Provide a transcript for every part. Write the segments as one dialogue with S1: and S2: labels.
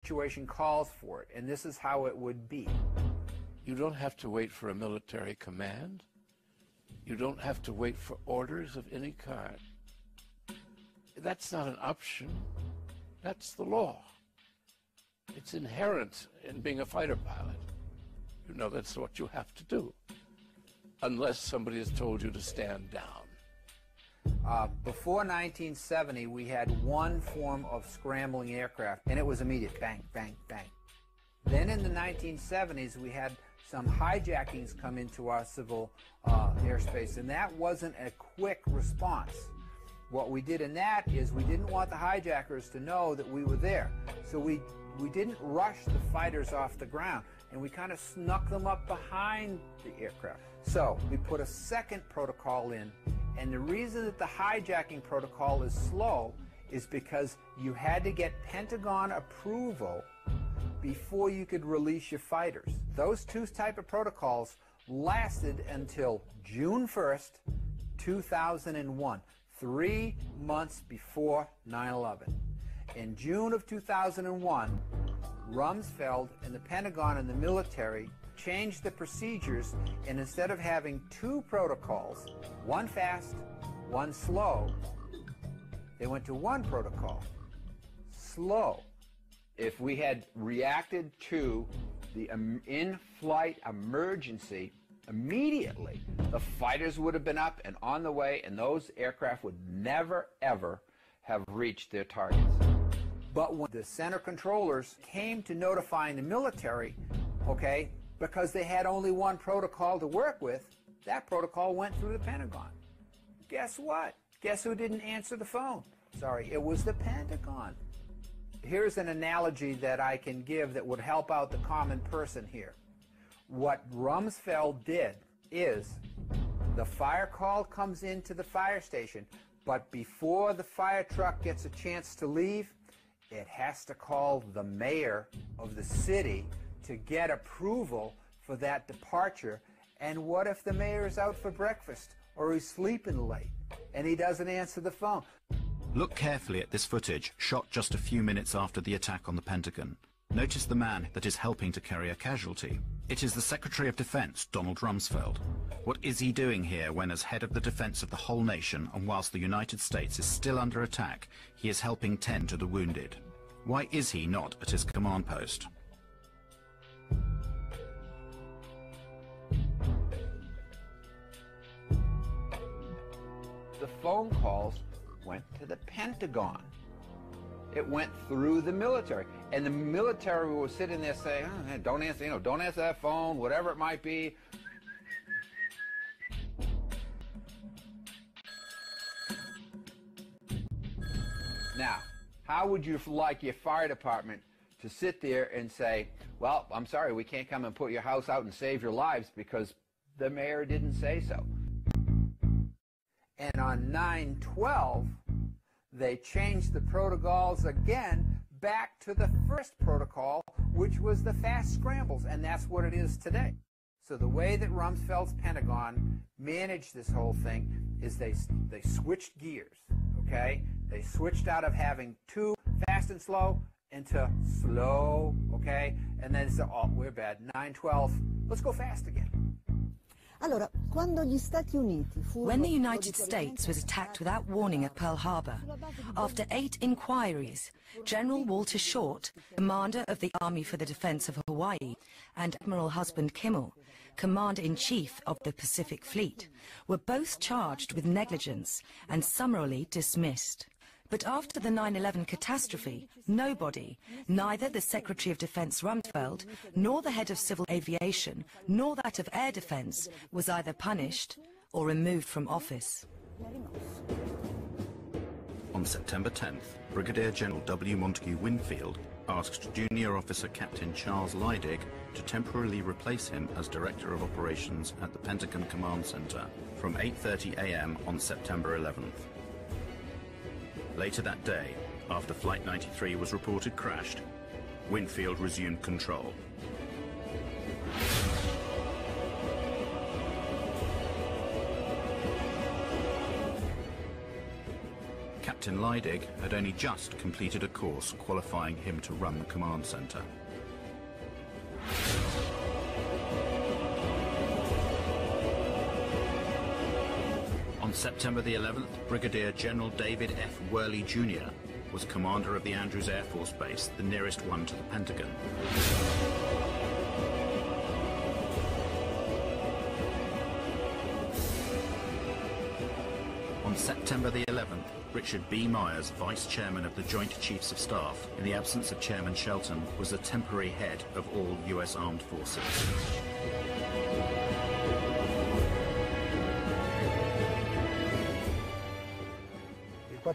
S1: situation calls for it, and this is how it would be.
S2: You don't have to wait for a military command. You don't have to wait for orders of any kind. That's not an option. That's the law. It's inherent in being a fighter pilot. You know that's what you have to do, unless somebody has told you to stand down.
S1: Before 1970, we had one form of scrambling aircraft, and it was immediate, bang, bang, bang. Then in the 1970s, we had some hijackings come into our civil airspace, and that wasn't a quick response. What we did in that is we didn't want the hijackers to know that we were there, so we didn't rush the fighters off the ground, and we kind of snuck them up behind the aircraft. So we put a second protocol in, and the reason that the hijacking protocol is slow is because you had to get Pentagon approval before you could release your fighters. Those two type of protocols lasted until June 1st, 2001, 3 months before 9/11. In June of 2001, Rumsfeld and the Pentagon and the military changed the procedures, and instead of having two protocols, one fast, one slow, they went to one protocol, slow. If we had reacted to the in-flight emergency immediately, the fighters would have been up and on the way, and those aircraft would never, ever have reached their targets. But when the center controllers came to notifying the military, okay, because they had only one protocol to work with, that protocol went through the Pentagon. Guess what? Guess who didn't answer the phone? Sorry, it was the Pentagon. Here's an analogy that I can give that would help out the common person here. What Rumsfeld did is the fire call comes into the fire station, but before the fire truck gets a chance to leave, it has to call the mayor of the city to get approval for that departure. And what if the mayor is out for breakfast or he's sleeping late and he doesn't answer the phone?
S3: Look carefully at this footage, shot just a few minutes after the attack on the Pentagon. Notice the man that is helping to carry a casualty. It is the Secretary of Defense, Donald Rumsfeld. What is he doing here when, as head of the defense of the whole nation, and whilst the United States is still under attack, he is helping tend to the wounded? Why is he not at his command post?
S1: The phone calls went to the Pentagon. It went through the military, and the military was sitting there saying, oh, hey, don't answer, don't answer that phone, whatever it might be. Now, how would you like your fire department to sit there and say, well, I'm sorry, we can't come and put your house out and save your lives because the mayor didn't say so? And on 9/12, they changed the protocols again back to the first protocol, which was the fast scrambles, and that's what it is today. So the way that Rumsfeld's Pentagon managed this whole thing is they switched gears, okay? They switched out of having two, fast and slow, into slow, okay? And then they said, oh, we're bad, 9/12, let's go fast again.
S4: When the United States was attacked without warning at Pearl Harbor, after 8 inquiries, General Walter Short, commander of the Army for the Defense of Hawaii, and Admiral Husband Kimmel, commander-in-chief of the Pacific Fleet, were both charged with negligence and summarily dismissed. But after the 9/11 catastrophe, nobody, neither the Secretary of Defense Rumsfeld, nor the head of civil aviation, nor that of air defense, was either punished or removed from office.
S3: On September 10th, Brigadier General W. Montague Winfield asked Junior Officer Captain Charles Leidig to temporarily replace him as Director of Operations at the Pentagon Command Center from 8:30 a.m. on September 11th. Later that day, after Flight 93 was reported crashed, Winfield resumed control. Captain Leidig had only just completed a course qualifying him to run the command center. On September the 11th, Brigadier General David F. Worley Jr. was commander of the Andrews Air Force Base, the nearest one to the Pentagon. On September the 11th, Richard B. Myers, Vice Chairman of the Joint Chiefs of Staff, in the absence of Chairman Shelton, was the temporary head of all U.S. Armed Forces.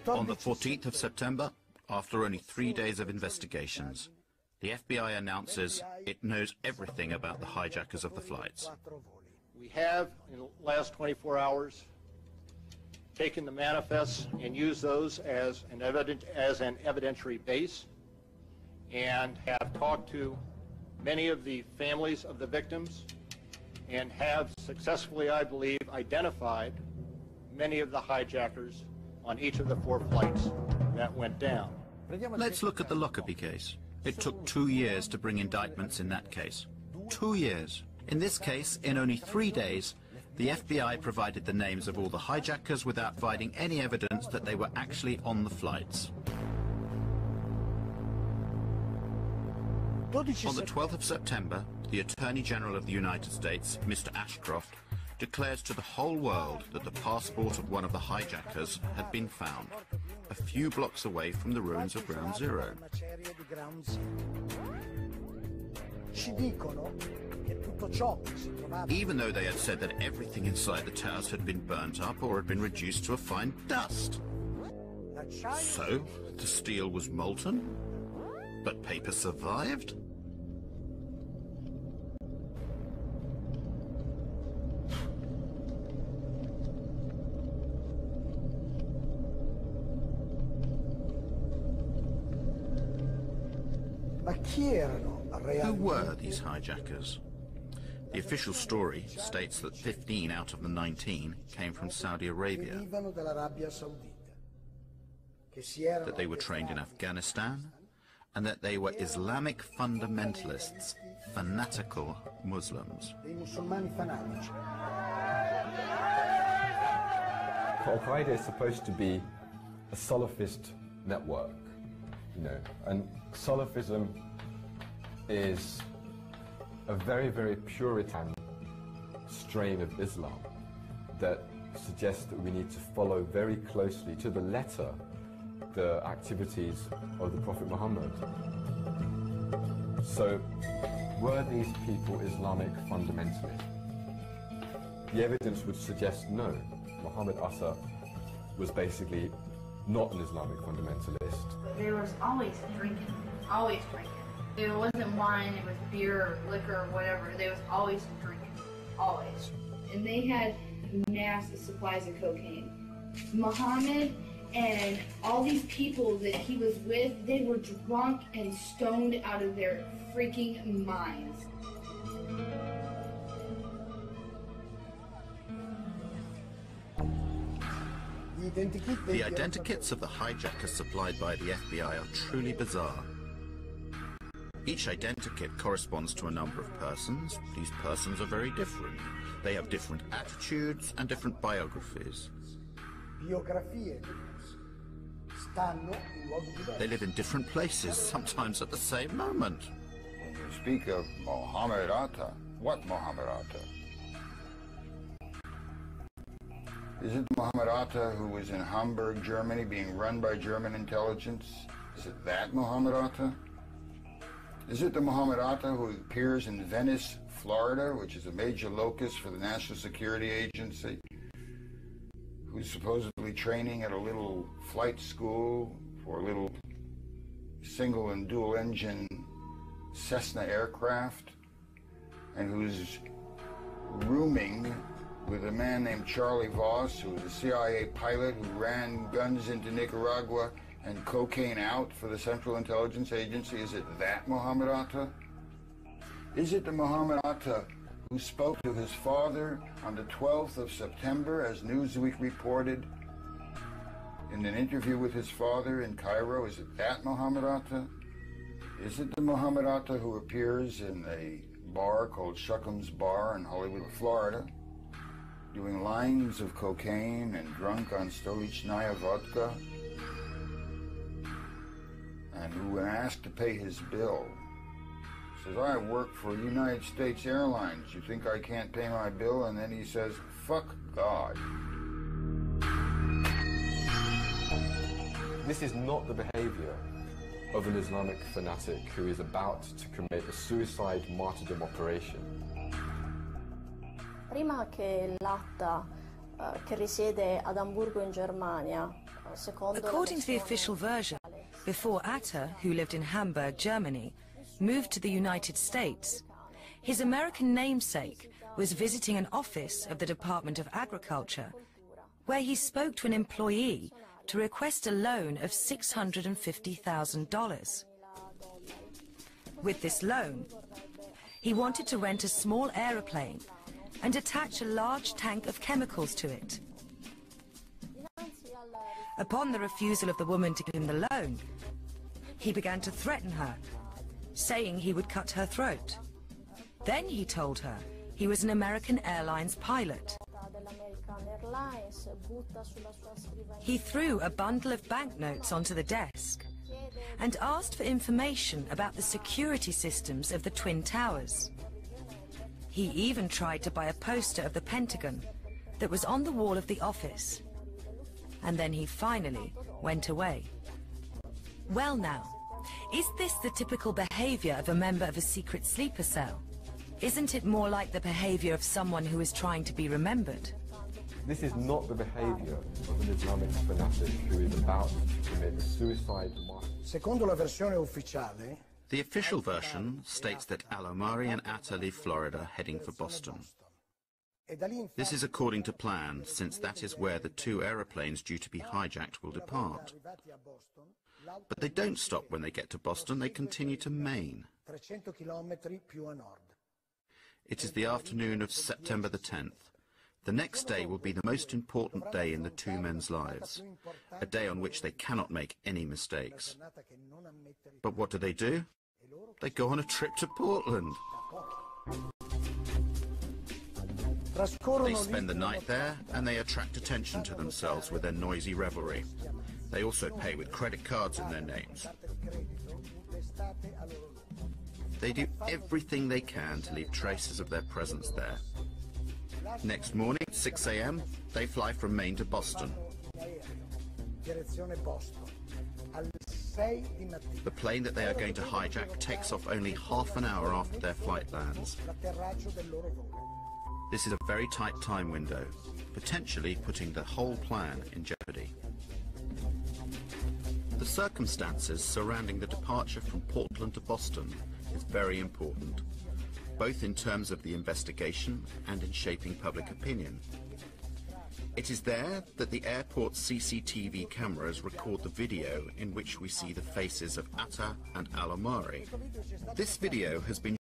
S3: On the 14th of September, after only 3 days of investigations, the FBI announces it knows everything about the hijackers of the flights.
S5: We have, in the last 24 hours, taken the manifests and used those as an evidentiary base, and have talked to many of the families of the victims, and have successfully, I believe, identified many of the hijackers on each of the 4 flights that went down.
S3: Let's look at the Lockerbie case. It took 2 years to bring indictments in that case. 2 years. In this case, in only 3 days, the FBI provided the names of all the hijackers without providing any evidence that they were actually on the flights. On the 12th of September, the Attorney General of the United States, Mr. Ashcroft, declares to the whole world that the passport of one of the hijackers had been found, a few blocks away from the ruins of Ground Zero. Even though they had said that everything inside the towers had been burnt up or had been reduced to a fine dust. So, the steel was molten, but paper survived? Who were these hijackers? The official story states that 15 out of the 19 came from Saudi Arabia, that they were trained in Afghanistan, and that they were Islamic fundamentalists, fanatical Muslims.
S6: Al-Qaeda is supposed to be a Salafist network, you know, and Salafism is a very, very Puritan strain of Islam that suggests that we need to follow very closely to the letter the activities of the Prophet Muhammad. So, were these people Islamic fundamentalists? The evidence would suggest no. Muhammad Asa was basically not an Islamic fundamentalist.
S7: There was always drinking, always drinking. It wasn't wine, it was beer or liquor or whatever. There was always drinking, always. And they had massive supplies of cocaine. Muhammad and all these people that he was with, they were drunk and stoned out of their freaking minds.
S3: The identikits of the hijackers supplied by the FBI are truly bizarre. Each identikit corresponds to a number of persons. These persons are very different. They have different attitudes and different biographies. They live in different places, sometimes at the same moment.
S8: When you speak of Mohammed Atta, what Mohammed Atta? Is it Mohammed Atta who was in Hamburg, Germany, being run by German intelligence? Is it that Mohammed Atta? Is it the Mohammed Atta who appears in Venice, Florida, which is a major locus for the National Security Agency, who's supposedly training at a little flight school for a little single and dual engine Cessna aircraft, and who's rooming with a man named Charlie Voss, who was a CIA pilot who ran guns into Nicaragua and cocaine out for the Central Intelligence Agency? Is it that Mohammed Atta? Is it the Mohammed Atta who spoke to his father on the 12th of September, as Newsweek reported, in an interview with his father in Cairo? Is it that Mohammed Atta? Is it the Mohammed Atta who appears in a bar called Shuckham's Bar in Hollywood, Florida, doing lines of cocaine and drunk on Stolichnaya vodka? And who, when asked to pay his bill, says, I work for United States Airlines. You think I can't pay my bill? And then he says, fuck God.
S6: This is not the behavior of an Islamic fanatic who is about to commit a suicide martyrdom operation.
S9: Prima che l'Atta che risiede ad Amburgo in Germania, secondo
S4: According to the official version, before Atta, who lived in Hamburg, Germany, moved to the United States, his American namesake was visiting an office of the Department of Agriculture, where he spoke to an employee to request a loan of $650,000. With this loan, he wanted to rent a small aeroplane and attach a large tank of chemicals to it. Upon the refusal of the woman to give him the loan, he began to threaten her, saying he would cut her throat. Then he told her he was an American Airlines pilot. He threw a bundle of banknotes onto the desk and asked for information about the security systems of the Twin Towers. He even tried to buy a poster of the Pentagon that was on the wall of the office. And then he finally went away. Well now, is this the typical behavior of a member of a secret sleeper cell? Isn't it more like the behavior of someone who is trying to be remembered?
S6: This is not the behavior of an Islamic fanatic who is about to commit a suicide martyrdom.
S10: Secondo la versione ufficiale,
S3: The official version states that Al-Omari and Atta leave Florida heading for Boston. This is according to plan, since that is where the two aeroplanes due to be hijacked will depart. But they don't stop when they get to Boston, they continue to Maine. It is the afternoon of September the 10th. The next day will be the most important day in the two men's lives, a day on which they cannot make any mistakes. But what do? They go on a trip to Portland. They spend the night there and they attract attention to themselves with their noisy revelry. They also pay with credit cards in their names. They do everything they can to leave traces of their presence there. Next morning at 6 a.m, they fly from Maine to Boston. The plane that they are going to hijack takes off only half an hour after their flight lands. This is a very tight time window, potentially putting the whole plan in jeopardy. The circumstances surrounding the departure from Portland to Boston is very important, both in terms of the investigation and in shaping public opinion. It is there that the airport's CCTV cameras record the video in which we see the faces of Atta and Al-Omari. This video has been